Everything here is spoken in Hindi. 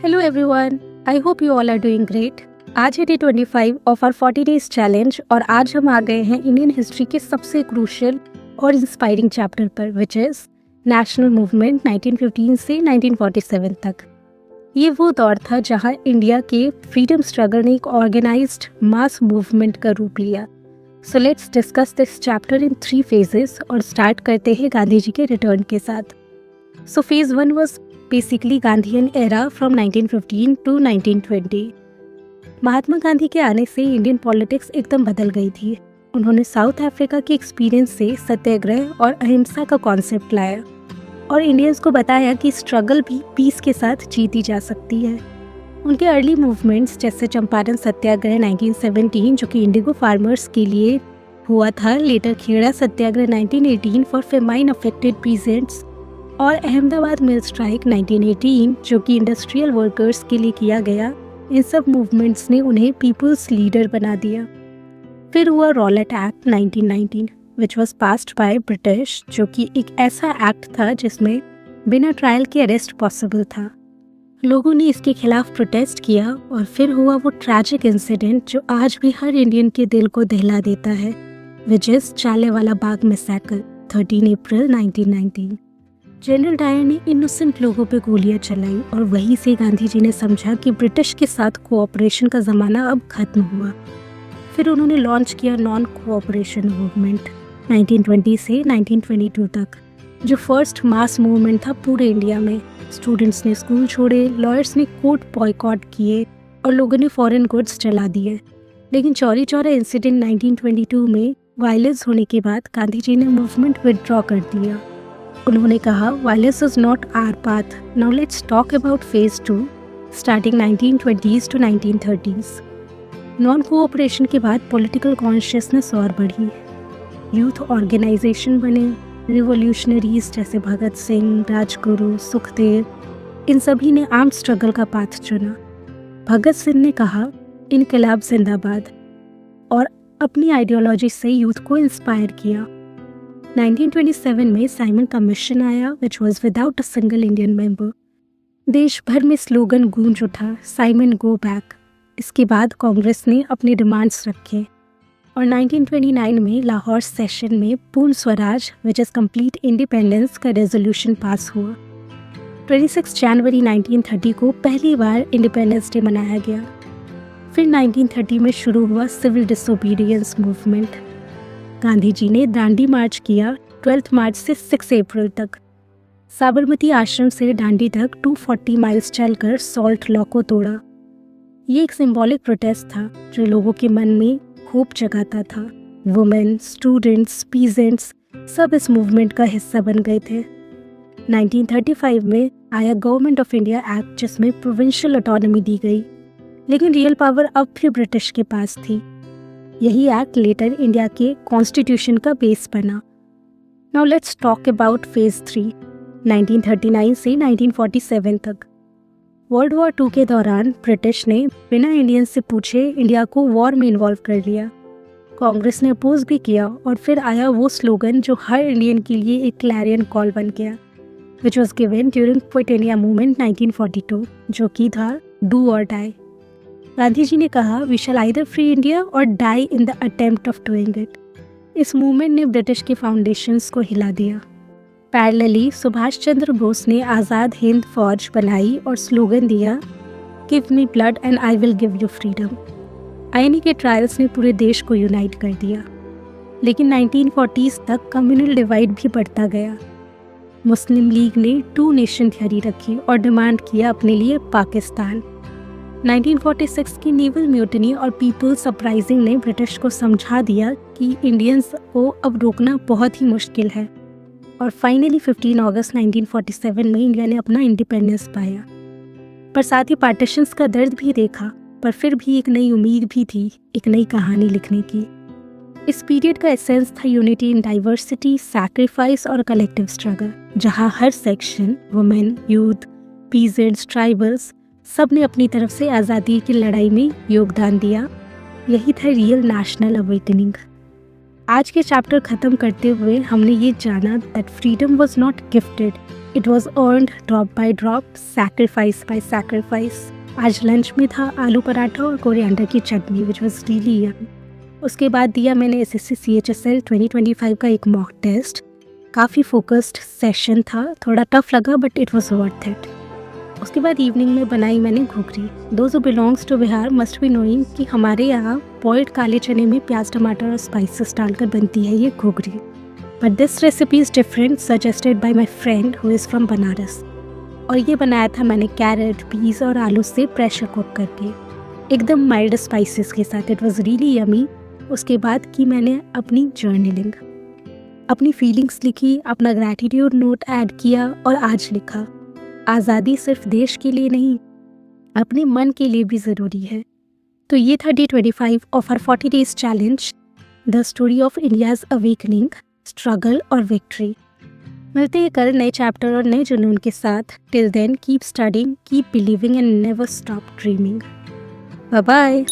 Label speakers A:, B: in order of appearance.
A: Hello everyone, I hope you all are doing great. आज है day 25 of our 40 days challenge और आज हम आ गए हैं इंडियन हिस्ट्री के सबसे क्रूशियल और इंस्पायरिंग चैप्टर पर विच इज़ नेशनल मूवमेंट 1915 से 1947 तक। ये वो दौर था जहां इंडिया के फ्रीडम स्ट्रगल ने एक ऑर्गेनाइज्ड मास मूवमेंट का रूप लिया। So let's discuss this chapter in 3 phases और स्टार्ट करते हैं गांधी जी के रिटर्न के साथ। So phase 1 was basically Gandhian era from 1915 to 1920। Mahatma Gandhi के आने से इंडियन पॉलिटिक्स एकदम बदल गई थी। उन्होंने साउथ अफ्रीका के एक्सपीरियंस से सत्याग्रह और अहिंसा का कॉन्सेप्ट लाया और इंडियंस को बताया कि स्ट्रगल भी पीस के साथ जीती जा सकती है। उनके अर्ली मूवमेंट्स जैसे चंपारण सत्याग्रह 1917 जो कि इंडिगो फार्मर्स के लिए हुआ था, later Kheda Satyagraha 1918 for famine affected peasants और अहमदाबाद मिल स्ट्राइक 1918 जो कि इंडस्ट्रियल वर्कर्स के लिए किया गया, इन सब मूवमेंट्स ने उन्हें पीपल्स लीडर बना दिया। फिर हुआ Rowlatt act 1919 which was passed by British, जो कि एक ऐसा एक्ट था जिसमें बिना ट्रायल के अरेस्ट पॉसिबल था। लोगों ने इसके खिलाफ प्रोटेस्ट किया और फिर हुआ वो ट्रैजिक इंसिडेंट जो आज भी हर इंडियन के दिल को दहला देता है, which is Jallianwala Bagh massacre 13 April 1919। General Dyer ने इनोसेंट लोगों पे गोलियां चलाई और वहीं से गांधी जी ने समझा कि ब्रिटिश के साथ कोऑपरेशन का ज़माना अब खत्म हुआ। फिर उन्होंने लॉन्च किया नॉन कोऑपरेशन मूवमेंट 1920 से 1922 तक, जो फर्स्ट मास मूवमेंट था पूरे इंडिया में। स्टूडेंट्स ने स्कूल छोड़े, लॉयर्स ने कोर्ट बॉयकॉट किए और लोगों ने फॉरेन गुड्स चला दिए। लेकिन चौरी चौरा इंसिडेंट 1922 में वायलेंस होने के बाद गांधी जी ने मूवमेंट विदड्रॉ कर दिया। उन्होंने कहा, violence is not our path, now let's talk about phase 2 starting 1920s to 1930s। Non cooperation के बाद पॉलिटिकल कॉन्शियसनेस और बढ़ी, यूथ ऑर्गेनाइजेशन बने, रिवोल्यूशनरीज जैसे भगत सिंह, राजगुरु, सुखदेव, इन सभी ने आर्म्ड स्ट्रगल का पाथ चुना। भगत सिंह ने कहा, इनकलाब जिंदाबाद, और अपनी आइडियोलॉजी से यूथ को इंस्पायर किया। 1927 में साइमन कमीशन आया which was without a single Indian member. देश भर में स्लोगन गूंज उठा, साइमन गो बैक। इसके बाद कांग्रेस ने अपने डिमांड्स रखे और 1929 में लाहौर सेशन में पूर्ण Swaraj which is complete independence का रेजोल्यूशन पास हुआ। 26 जनवरी 1930 को पहली बार इंडिपेंडेंस डे मनाया गया। फिर 1930 में शुरू हुआ civil disobedience movement. Gandhi ji ने दांडी मार्च किया 12 मार्च से 6 अप्रैल तक। साबरमती आश्रम से दांडी तक 240 माइल्स चलकर सॉल्ट लॉ को तोड़ा। ये एक सिंबॉलिक प्रोटेस्ट था जो लोगों के मन में होप जगाता था। वुमेन, स्टूडेंट्स, पीजेंट्स सब इस मूवमेंट का हिस्सा बन गए थे। 1935 में आया गवर्नमेंट ऑफ इंडिया एक्ट जिसमें प्रोविंशियल ऑटोनॉमी दी गई, लेकिन रियल पावर अब भी ब्रिटिश के पास थी। यही एक्ट लेटर इंडिया के कॉन्स्टिट्यूशन का बेस बना। Now let's talk about phase 3 1939 से 1947 तक। वर्ल्ड वॉर 2 के दौरान ब्रिटिश ने बिना इंडियन से पूछे इंडिया को वॉर में इन्वॉल्व कर लिया। कांग्रेस ने अपोज भी किया और फिर आया वो स्लोगन जो हर इंडियन के लिए एक क्लैरियन कॉल बन गया, which was given during quit India movement 1942, जो कि था डू और डाई। गांधी जी ने कहा, we shall either free India और die in the attempt of doing it. इस मूवमेंट ने ब्रिटिश के फाउंडेशंस को हिला दिया। पैरेलली सुभाष चंद्र बोस ने आज़ाद हिंद फौज बनाई और स्लोगन दिया, give me blood and I will give you freedom. INA के ट्रायल्स ने पूरे देश को यूनाइट कर दिया। लेकिन 1940s तक कम्युनल डिवाइड भी बढ़ता गया। मुस्लिम लीग ने 2 नेशन थ्योरी रखी और डिमांड किया अपने लिए पाकिस्तान। 1946 की नेवल म्यूटनी और पीपल्स अपराइजिंग ने ब्रिटिश को समझा दिया कि इंडियंस को अब रोकना बहुत ही मुश्किल है और फाइनली 15 अगस्त 1947 में इंडिया ने अपना इंडिपेंडेंस पाया। पर साथ ही पार्टीशंस का दर्द भी देखा, पर फिर भी एक नई उम्मीद भी थी, एक नई कहानी लिखने की। इस पीरियड का एसेंस था यूनिटी इन डाइवर्सिटी, सैक्रिफाइस और कलेक्टिव स्ट्रगल, जहां हर section, women, youth, peasants, tribals सब ने अपनी तरफ से आज़ादी की लड़ाई में योगदान दिया। यही था रियल नेशनल अवेकनिंग। आज के चैप्टर ख़त्म करते हुए हमने ये जाना that freedom was not gifted, it was earned drop by drop, sacrifice by sacrifice. आज लंच में था आलू पराठा और कोरिएंडर की चटनी विच वॉज रियली यम। उसके बाद दिया मैंने SSC CHSL 2025 का एक मॉक टेस्ट। काफ़ी फोकस्ड सेशन था, थोड़ा टफ लगा but it was worth it. उसके बाद इवनिंग में बनाई मैंने घुघरी। Those who belongs to Bihar must be knowing कि हमारे यहाँ बॉइल्ड काले चने में प्याज टमाटर और स्पाइसेस डालकर बनती है ये घुघरी। But this recipe is different, suggested by my friend who is from Banaras. और ये बनाया था मैंने कैरेट, पीस और आलू से प्रेशर कुक करके, एकदम माइल्ड स्पाइसेस के साथ। It was really yummy. उसके बाद की मैंने अपनी जर्नलिंग, अपनी फीलिंग्स लिखी, अपना ग्रैटिट्यूड नोट ऐड किया और आज लिखा, आज़ादी सिर्फ देश के लिए नहीं, अपने मन के लिए भी ज़रूरी है। तो ये था Day 25 of our 40 days challenge, the story of India's awakening, struggle और विक्ट्री। मिलते हैं कल नए चैप्टर और नए जुनून के साथ। Till then keep studying, keep believing and never stop dreaming. Bye bye.